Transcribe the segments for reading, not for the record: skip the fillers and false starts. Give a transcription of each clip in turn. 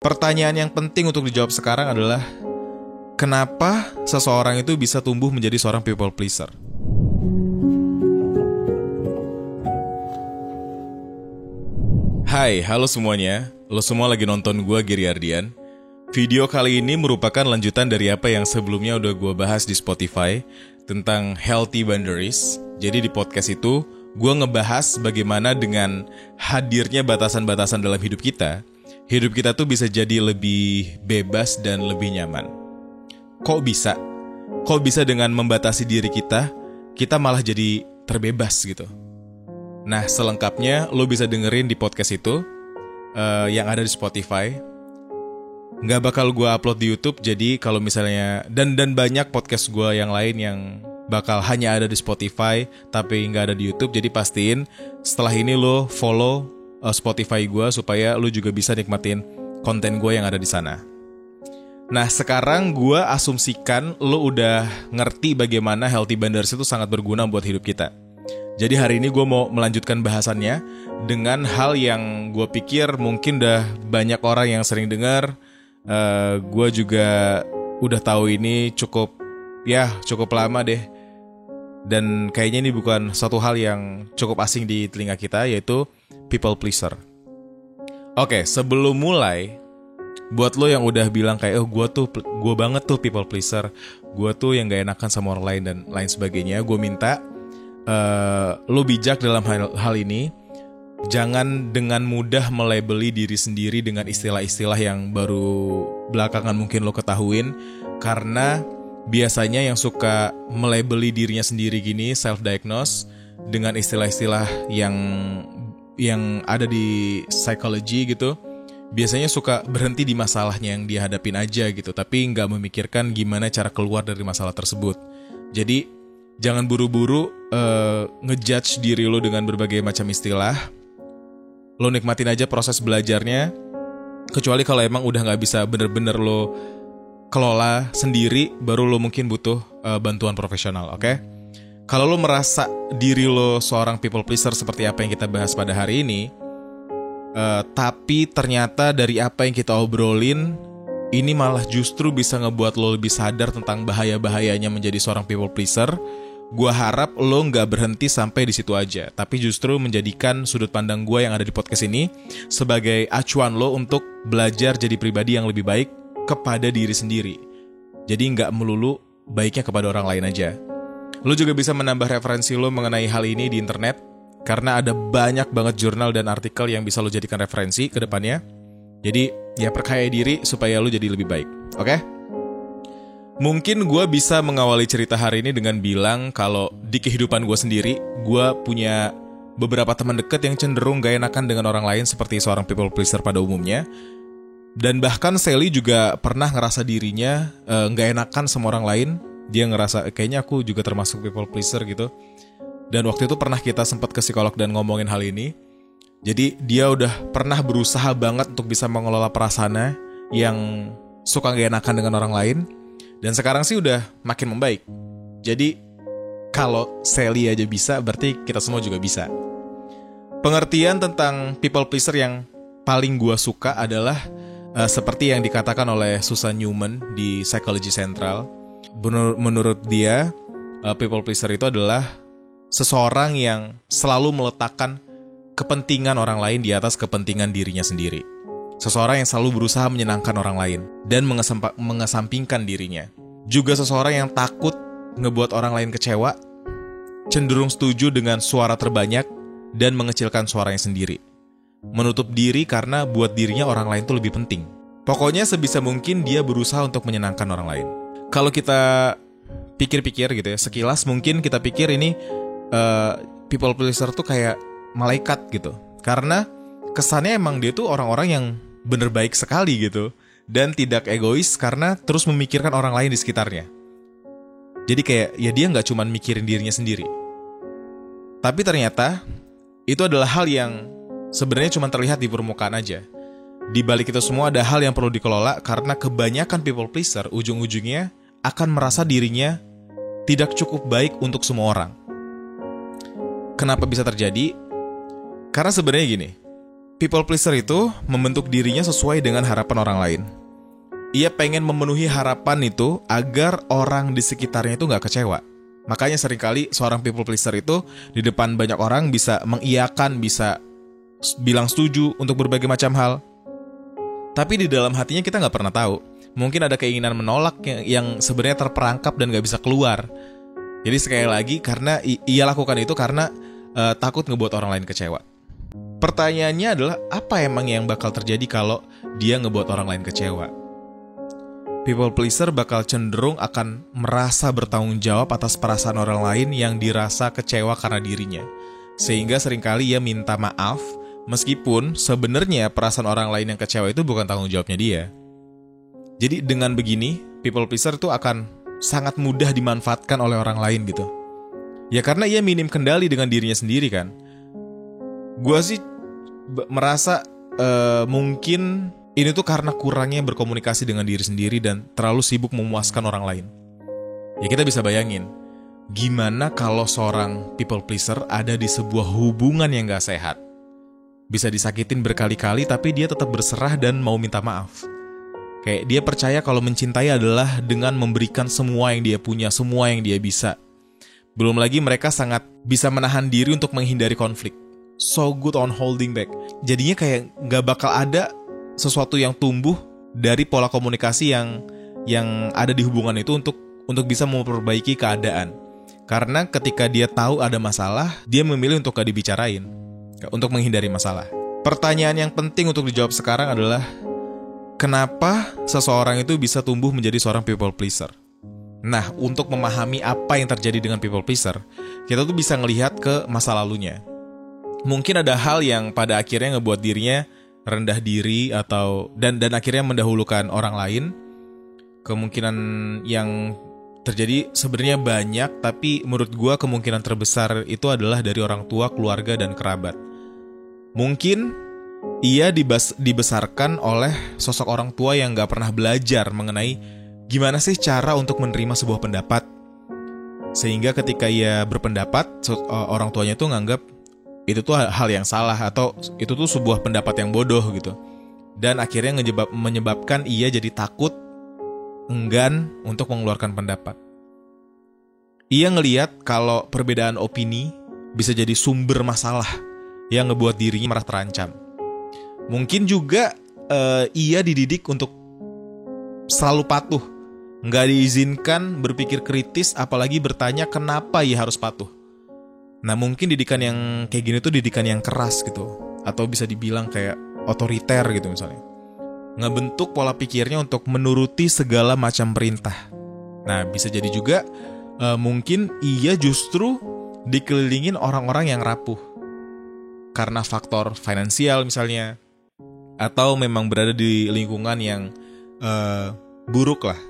Pertanyaan yang penting untuk dijawab sekarang adalah kenapa seseorang itu bisa tumbuh menjadi seorang people pleaser? Hai, halo semuanya. Lo semua lagi nonton gue, Giri Ardian. Video kali ini merupakan lanjutan dari apa yang sebelumnya udah gue bahas di Spotify tentang healthy boundaries. Jadi di podcast itu gue ngebahas bagaimana dengan hadirnya batasan-batasan dalam hidup kita tuh bisa jadi lebih bebas dan lebih nyaman. Kok bisa? Kok bisa dengan membatasi diri kita malah jadi terbebas gitu? Nah, selengkapnya lo bisa dengerin di podcast itu yang ada di Spotify. Nggak bakal gue upload di YouTube, jadi kalau misalnya dan banyak podcast gue yang lain yang bakal hanya ada di Spotify tapi nggak ada di YouTube. Jadi pastiin setelah ini lo follow Spotify gue supaya lo juga bisa nikmatin konten gue yang ada di sana. Nah, sekarang gue asumsikan lo udah ngerti bagaimana healthy boundaries itu sangat berguna buat hidup kita. Jadi hari ini gue mau melanjutkan bahasannya dengan hal yang gue pikir mungkin udah banyak orang yang sering dengar. Gue juga udah tahu ini cukup lama deh. Dan kayaknya ini bukan satu hal yang cukup asing di telinga kita, yaitu people pleaser. Oke, sebelum mulai, buat lo yang udah bilang kayak gue banget tuh people pleaser, gue tuh yang gak enakan sama orang lain dan lain sebagainya, gue minta lo bijak dalam hal ini. Jangan dengan mudah melabeli diri sendiri dengan istilah-istilah yang baru belakangan mungkin lo ketahuin, karena biasanya yang suka melabeli dirinya sendiri gini, self-diagnose dengan istilah-istilah yang ada di psychology gitu, biasanya suka berhenti di masalahnya yang dia hadapin aja gitu, tapi nggak memikirkan gimana cara keluar dari masalah tersebut. Jadi jangan buru-buru ngejudge diri lo dengan berbagai macam istilah. Lo nikmatin aja proses belajarnya, kecuali kalau emang udah nggak bisa bener-bener lo kelola sendiri, baru lo mungkin butuh bantuan profesional, oke? Kalau lo merasa diri lo seorang people pleaser seperti apa yang kita bahas pada hari ini, tapi ternyata dari apa yang kita obrolin, ini malah justru bisa ngebuat lo lebih sadar tentang bahaya-bahayanya menjadi seorang people pleaser, gua harap lo nggak berhenti sampai di situ aja, tapi justru menjadikan sudut pandang gua yang ada di podcast ini sebagai acuan lo untuk belajar jadi pribadi yang lebih baik kepada diri sendiri. Jadi nggak melulu baiknya kepada orang lain aja. Lo juga bisa menambah referensi lo mengenai hal ini di internet, karena ada banyak banget jurnal dan artikel yang bisa lo jadikan referensi ke depannya. Jadi ya perkaya diri supaya lo jadi lebih baik, oke? Mungkin gue bisa mengawali cerita hari ini dengan bilang kalau di kehidupan gue sendiri, gue punya beberapa teman dekat yang cenderung gak enakan dengan orang lain seperti seorang people pleaser pada umumnya. Dan bahkan Sally juga pernah ngerasa dirinya gak enakan sama orang lain. Dia ngerasa kayaknya aku juga termasuk people pleaser gitu. Dan waktu itu pernah kita sempat ke psikolog dan ngomongin hal ini. Jadi dia udah pernah berusaha banget untuk bisa mengelola perasaannya yang suka gak enakan dengan orang lain. Dan sekarang sih udah makin membaik. Jadi kalau Sally aja bisa, berarti kita semua juga bisa. Pengertian tentang people pleaser yang paling gua suka adalah seperti yang dikatakan oleh Susan Newman di Psychology Central. Menurut dia, people pleaser itu adalah seseorang yang selalu meletakkan kepentingan orang lain di atas kepentingan dirinya sendiri. Seseorang yang selalu berusaha menyenangkan orang lain dan mengesampingkan dirinya. Juga seseorang yang takut ngebuat orang lain kecewa, cenderung setuju dengan suara terbanyak, dan mengecilkan suaranya sendiri. Menutup diri karena buat dirinya orang lain tuh lebih penting. Pokoknya sebisa mungkin dia berusaha untuk menyenangkan orang lain. Kalau kita pikir-pikir gitu ya, sekilas mungkin kita pikir ini people pleaser tuh kayak malaikat gitu. Karena kesannya emang dia tuh orang-orang yang bener baik sekali gitu, dan tidak egois karena terus memikirkan orang lain di sekitarnya. Jadi kayak ya dia gak cuma mikirin dirinya sendiri. Tapi ternyata itu adalah hal yang sebenarnya cuma terlihat di permukaan aja. Di balik itu semua ada hal yang perlu dikelola, karena kebanyakan people pleaser ujung-ujungnya akan merasa dirinya tidak cukup baik untuk semua orang. Kenapa bisa terjadi? Karena sebenarnya gini, People pleaser itu membentuk dirinya sesuai dengan harapan orang lain. Ia pengen memenuhi harapan itu agar orang di sekitarnya itu gak kecewa. Makanya seringkali seorang people pleaser itu di depan banyak orang bisa mengiyakan, bisa bilang setuju untuk berbagai macam hal. Tapi di dalam hatinya kita gak pernah tahu. Mungkin ada keinginan menolak yang sebenarnya terperangkap dan gak bisa keluar. Jadi sekali lagi karena ia lakukan itu karena takut ngebuat orang lain kecewa. Pertanyaannya adalah apa emang yang bakal terjadi kalau dia ngebuat orang lain kecewa? People pleaser bakal cenderung akan merasa bertanggung jawab atas perasaan orang lain yang dirasa kecewa karena dirinya. Sehingga seringkali ia minta maaf, meskipun sebenarnya perasaan orang lain yang kecewa itu bukan tanggung jawabnya dia. Jadi dengan begini, people pleaser itu akan sangat mudah dimanfaatkan oleh orang lain gitu. Ya karena ia minim kendali dengan dirinya sendiri kan. Gua sih merasa mungkin ini tuh karena kurangnya berkomunikasi dengan diri sendiri dan terlalu sibuk memuaskan orang lain. Ya kita bisa bayangin, gimana kalau seorang people pleaser ada di sebuah hubungan yang gak sehat. Bisa disakitin berkali-kali tapi dia tetap berserah dan mau minta maaf. Kayak dia percaya kalau mencintai adalah dengan memberikan semua yang dia punya, semua yang dia bisa. Belum lagi mereka sangat bisa menahan diri untuk menghindari konflik. So good on holding back. Jadinya kayak gak bakal ada sesuatu yang tumbuh dari pola komunikasi yang ada di hubungan itu untuk bisa memperbaiki keadaan. Karena ketika dia tahu ada masalah, dia memilih untuk gak dibicarain, untuk menghindari masalah. Pertanyaan yang penting untuk dijawab sekarang adalah, kenapa seseorang itu bisa tumbuh menjadi seorang people pleaser? Nah, untuk memahami apa yang terjadi dengan people pleaser, kita tuh bisa ngelihat ke masa lalunya. Mungkin ada hal yang pada akhirnya ngebuat dirinya rendah diri atau dan akhirnya mendahulukan orang lain. Kemungkinan yang terjadi sebenarnya banyak, tapi menurut gua kemungkinan terbesar itu adalah dari orang tua, keluarga, dan kerabat. Mungkin ia dibesarkan oleh sosok orang tua yang gak pernah belajar mengenai gimana sih cara untuk menerima sebuah pendapat. Sehingga ketika ia berpendapat, orang tuanya tuh nganggap itu tuh hal yang salah atau itu tuh sebuah pendapat yang bodoh gitu. Dan akhirnya menyebabkan ia jadi takut, enggan untuk mengeluarkan pendapat. Ia ngelihat kalau perbedaan opini bisa jadi sumber masalah yang ngebuat dirinya merasa terancam. Mungkin juga ia dididik untuk selalu patuh, nggak diizinkan berpikir kritis, apalagi bertanya kenapa ia harus patuh. Nah mungkin didikan yang kayak gini tuh didikan yang keras gitu, atau bisa dibilang kayak otoriter gitu misalnya. Ngebentuk pola pikirnya untuk menuruti segala macam perintah. Nah bisa jadi juga mungkin ia justru dikelilingin orang-orang yang rapuh karena faktor finansial misalnya, atau memang berada di lingkungan yang buruk lah,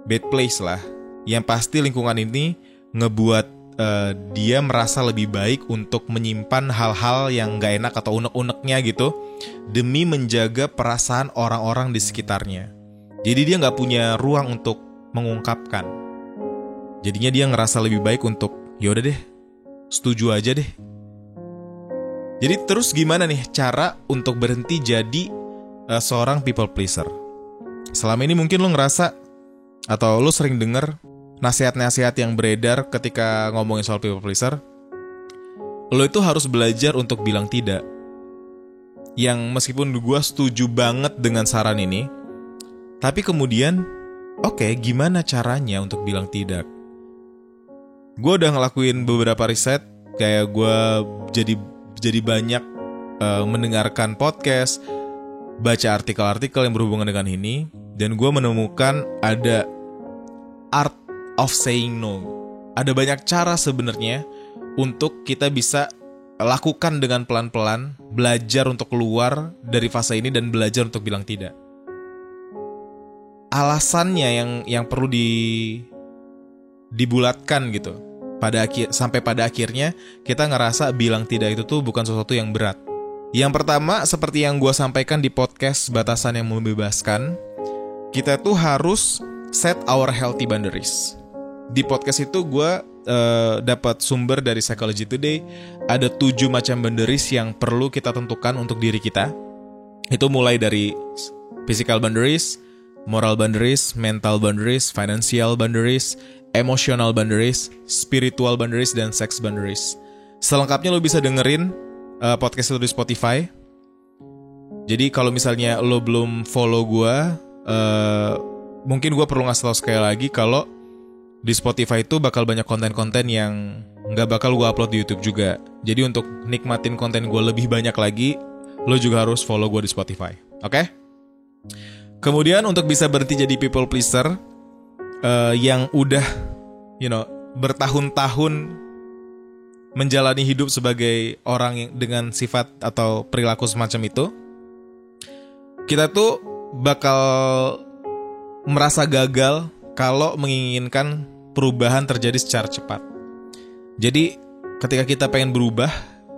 bad place lah. Yang pasti lingkungan ini ngebuat dia merasa lebih baik untuk menyimpan hal-hal yang gak enak atau unek-uneknya gitu, demi menjaga perasaan orang-orang di sekitarnya. Jadi dia gak punya ruang untuk mengungkapkan. Jadinya dia ngerasa lebih baik untuk yaudah deh, setuju aja deh. Jadi terus gimana nih cara untuk berhenti jadi seorang people pleaser? Selama ini mungkin lo ngerasa atau lo sering denger nasihat-nasihat yang beredar ketika ngomongin soal people pleaser. Lo itu harus belajar untuk bilang tidak. Yang meskipun gue setuju banget dengan saran ini, tapi kemudian oke, gimana caranya untuk bilang tidak? Gue udah ngelakuin beberapa riset, kayak gue jadi banyak mendengarkan podcast, baca artikel-artikel yang berhubungan dengan ini, dan gue menemukan ada art of saying no. Ada banyak cara sebenarnya untuk kita bisa lakukan dengan pelan-pelan, belajar untuk keluar dari fase ini dan belajar untuk bilang tidak. Alasannya yang perlu dibulatkan gitu. Sampai pada akhirnya kita ngerasa bilang tidak itu tuh bukan sesuatu yang berat. Yang pertama, seperti yang gue sampaikan di podcast Batasan yang Membebaskan, kita tuh harus set our healthy boundaries. Di podcast itu gue dapat sumber dari Psychology Today, ada 7 macam boundaries yang perlu kita tentukan untuk diri kita. Itu mulai dari physical boundaries, moral boundaries, mental boundaries, financial boundaries, emotional boundaries, spiritual boundaries, dan sex boundaries. Selengkapnya lo bisa dengerin podcast itu di Spotify. Jadi kalau misalnya lo belum follow gue, mungkin gue perlu ngasih tau sekali lagi kalau di Spotify itu bakal banyak konten-konten yang gak bakal gue upload di YouTube juga. Jadi untuk nikmatin konten gue lebih banyak lagi, lo juga harus follow gue di Spotify. Oke? Kemudian untuk bisa berhenti jadi people pleaser yang udah bertahun-tahun menjalani hidup sebagai orang yang dengan sifat atau perilaku semacam itu, kita tuh bakal merasa gagal kalau menginginkan perubahan terjadi secara cepat. Jadi ketika kita pengen berubah,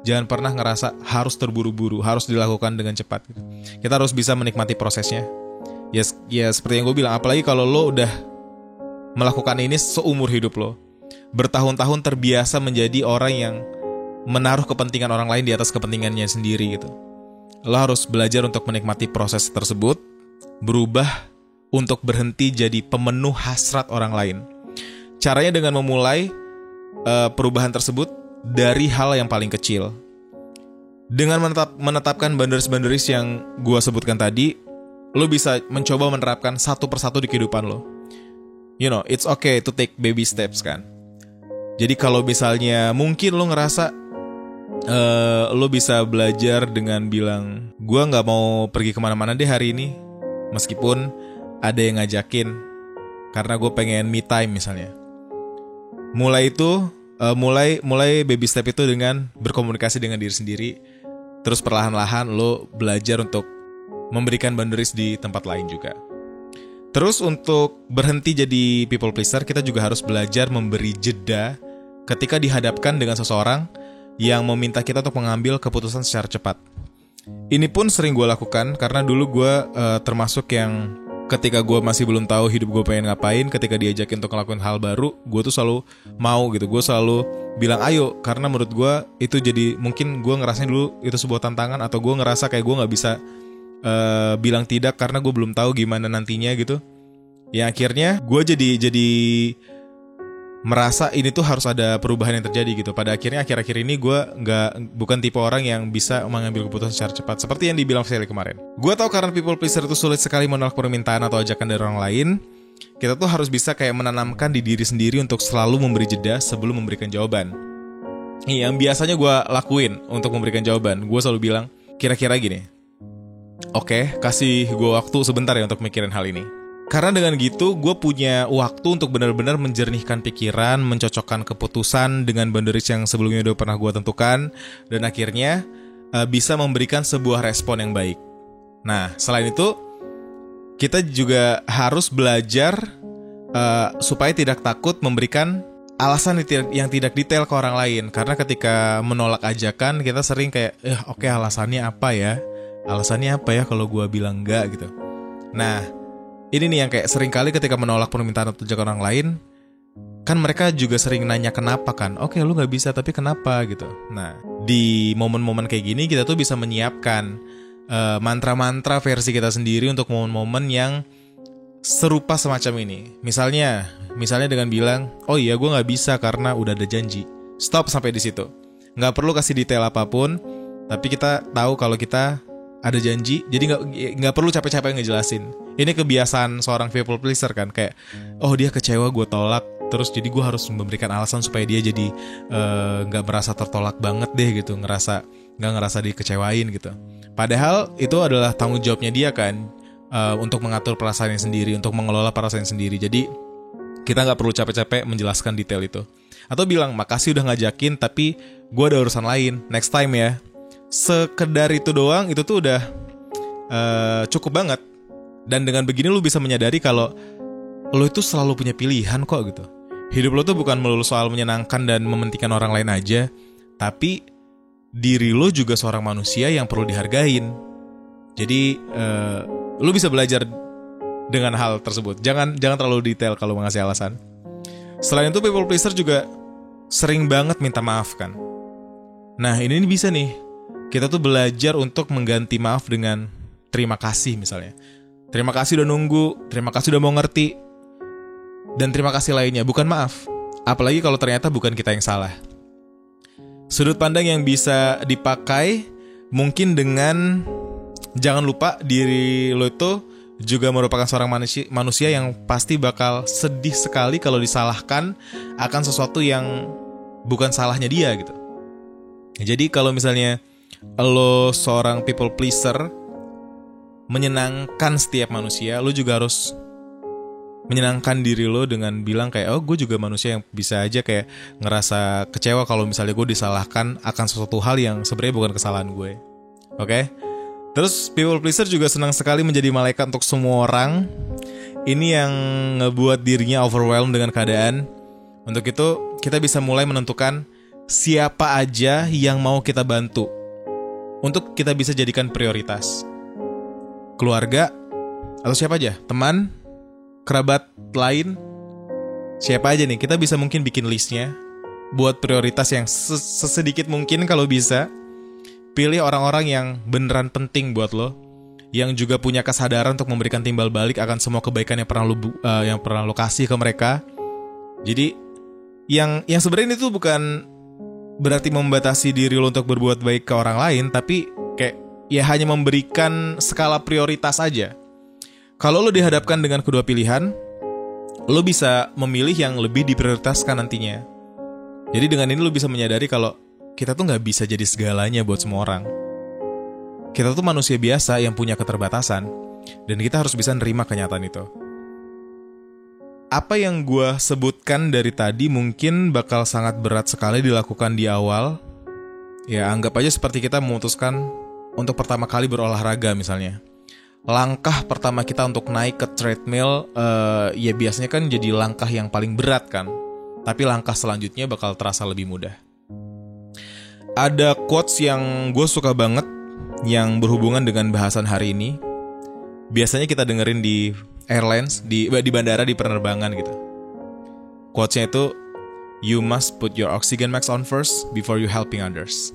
jangan pernah ngerasa harus terburu-buru, harus dilakukan dengan cepat. Kita harus bisa menikmati prosesnya. Ya seperti yang gue bilang, apalagi kalau lo udah melakukan ini seumur hidup lo, bertahun-tahun terbiasa menjadi orang yang menaruh kepentingan orang lain di atas kepentingannya sendiri gitu. Lo harus belajar untuk menikmati proses tersebut, berubah untuk berhenti jadi pemenuh hasrat orang lain. Caranya dengan memulai perubahan tersebut dari hal yang paling kecil. Dengan menetapkan boundaries yang gue sebutkan tadi, lo bisa mencoba menerapkan satu persatu di kehidupan lo. It's okay to take baby steps kan. Jadi kalau misalnya mungkin lo ngerasa lo bisa belajar dengan bilang, gue gak mau pergi kemana-mana deh hari ini, meskipun ada yang ngajakin, karena gue pengen me time misalnya. Mulai baby step itu dengan berkomunikasi dengan diri sendiri. Terus perlahan-lahan lo belajar untuk memberikan boundaries di tempat lain juga. Terus untuk berhenti jadi people pleaser, kita juga harus belajar memberi jeda ketika dihadapkan dengan seseorang yang meminta kita untuk mengambil keputusan secara cepat. Ini pun sering gue lakukan karena dulu gue termasuk yang ketika gue masih belum tahu hidup gue pengen ngapain, ketika diajakin untuk ngelakuin hal baru, gue tuh selalu mau gitu. Gue selalu bilang ayo, karena menurut gue itu jadi, mungkin gue ngerasain dulu itu sebuah tantangan, atau gue ngerasa kayak gue gak bisa bilang tidak karena gue belum tahu gimana nantinya gitu. Yang akhirnya gue jadi merasa ini tuh harus ada perubahan yang terjadi gitu. Pada akhirnya akhir-akhir ini gue bukan tipe orang yang bisa mengambil keputusan secara cepat, seperti yang dibilang Sally kemarin. Gue tahu karena people pleaser itu sulit sekali menolak permintaan atau ajakan dari orang lain. Kita tuh harus bisa kayak menanamkan di diri sendiri untuk selalu memberi jeda sebelum memberikan jawaban. Yang biasanya gue lakuin untuk memberikan jawaban, gue selalu bilang kira-kira gini, oke, kasih gue waktu sebentar ya untuk mikirin hal ini. Karena dengan gitu gue punya waktu untuk benar-benar menjernihkan pikiran, mencocokkan keputusan dengan boundaries yang sebelumnya udah pernah gue tentukan, dan akhirnya bisa memberikan sebuah respon yang baik. Nah, selain itu kita juga harus belajar supaya tidak takut memberikan alasan yang tidak detail ke orang lain. Karena ketika menolak ajakan, kita sering kayak oke, alasannya apa ya? Alasannya apa ya kalau gue bilang enggak gitu. Nah, ini nih yang kayak sering kali ketika menolak permintaan atau ajakan orang lain, kan mereka juga sering nanya kenapa kan. Oke, lu gak bisa tapi kenapa gitu. Nah, di momen-momen kayak gini kita tuh bisa menyiapkan mantra-mantra versi kita sendiri untuk momen-momen yang serupa semacam ini. Misalnya dengan bilang, oh iya gue gak bisa karena udah ada janji. Stop sampai di situ. Gak perlu kasih detail apapun, tapi kita tahu kalau kita ada janji, jadi nggak perlu capek-capek ngejelasin. Ini kebiasaan seorang people pleaser kan, kayak oh dia kecewa gue tolak, terus jadi gue harus memberikan alasan supaya dia jadi nggak merasa tertolak banget deh gitu, nggak ngerasa dikecewain gitu. Padahal itu adalah tanggung jawabnya dia kan, untuk mengatur perasaannya sendiri, untuk mengelola perasaannya sendiri. Jadi kita nggak perlu capek-capek menjelaskan detail itu. Atau bilang makasih udah ngajakin, tapi gue ada urusan lain, next time ya. Sekedar itu doang, itu tuh udah cukup banget. Dan dengan begini lu bisa menyadari kalau lu itu selalu punya pilihan kok gitu. Hidup lu tuh bukan melulu soal menyenangkan dan mementingkan orang lain aja, tapi diri lu juga seorang manusia yang perlu dihargain. Jadi lu bisa belajar dengan hal tersebut. Jangan terlalu detail kalau mengasih alasan. Selain itu people pleaser juga sering banget minta maaf kan. Nah ini bisa nih, kita tuh belajar untuk mengganti maaf dengan terima kasih misalnya. Terima kasih udah nunggu, terima kasih udah mau ngerti, dan terima kasih lainnya, bukan maaf. Apalagi kalau ternyata bukan kita yang salah. Sudut pandang yang bisa dipakai mungkin dengan jangan lupa diri lo itu juga merupakan seorang manusia yang pasti bakal sedih sekali kalau disalahkan akan sesuatu yang bukan salahnya dia gitu. Jadi kalau misalnya lo seorang people pleaser, menyenangkan setiap manusia, lo juga harus menyenangkan diri lo dengan bilang kayak, oh gue juga manusia yang bisa aja kayak ngerasa kecewa kalau misalnya gue disalahkan akan sesuatu hal yang sebenarnya bukan kesalahan gue. Oke? Terus people pleaser juga senang sekali menjadi malaikat untuk semua orang. Ini yang ngebuat dirinya overwhelmed dengan keadaan. Untuk itu kita bisa mulai menentukan siapa aja yang mau kita bantu untuk kita bisa jadikan prioritas. Keluarga atau siapa aja, teman, kerabat lain, siapa aja nih, kita bisa mungkin bikin listnya, buat prioritas yang sesedikit mungkin kalau bisa. Pilih orang-orang yang beneran penting buat lo, yang juga punya kesadaran untuk memberikan timbal balik akan semua kebaikan yang pernah lo kasih ke mereka. Jadi yang sebenarnya itu bukan berarti membatasi diri lo untuk berbuat baik ke orang lain, tapi kayak ya hanya memberikan skala prioritas aja. Kalau lo dihadapkan dengan kedua pilihan, lo bisa memilih yang lebih diprioritaskan nantinya. Jadi dengan ini lo bisa menyadari kalau kita tuh gak bisa jadi segalanya buat semua orang. Kita tuh manusia biasa yang punya keterbatasan, dan kita harus bisa nerima kenyataan itu. Apa yang gue sebutkan dari tadi mungkin bakal sangat berat sekali dilakukan di awal. Ya anggap aja seperti kita memutuskan untuk pertama kali berolahraga misalnya. Langkah pertama kita untuk naik ke treadmill ya biasanya kan jadi langkah yang paling berat kan. Tapi langkah selanjutnya bakal terasa lebih mudah. Ada quotes yang gue suka banget yang berhubungan dengan bahasan hari ini. Biasanya kita dengerin di airlines, di bandara, di penerbangan gitu. Quotesnya itu, you must put your oxygen mask on first before you helping others.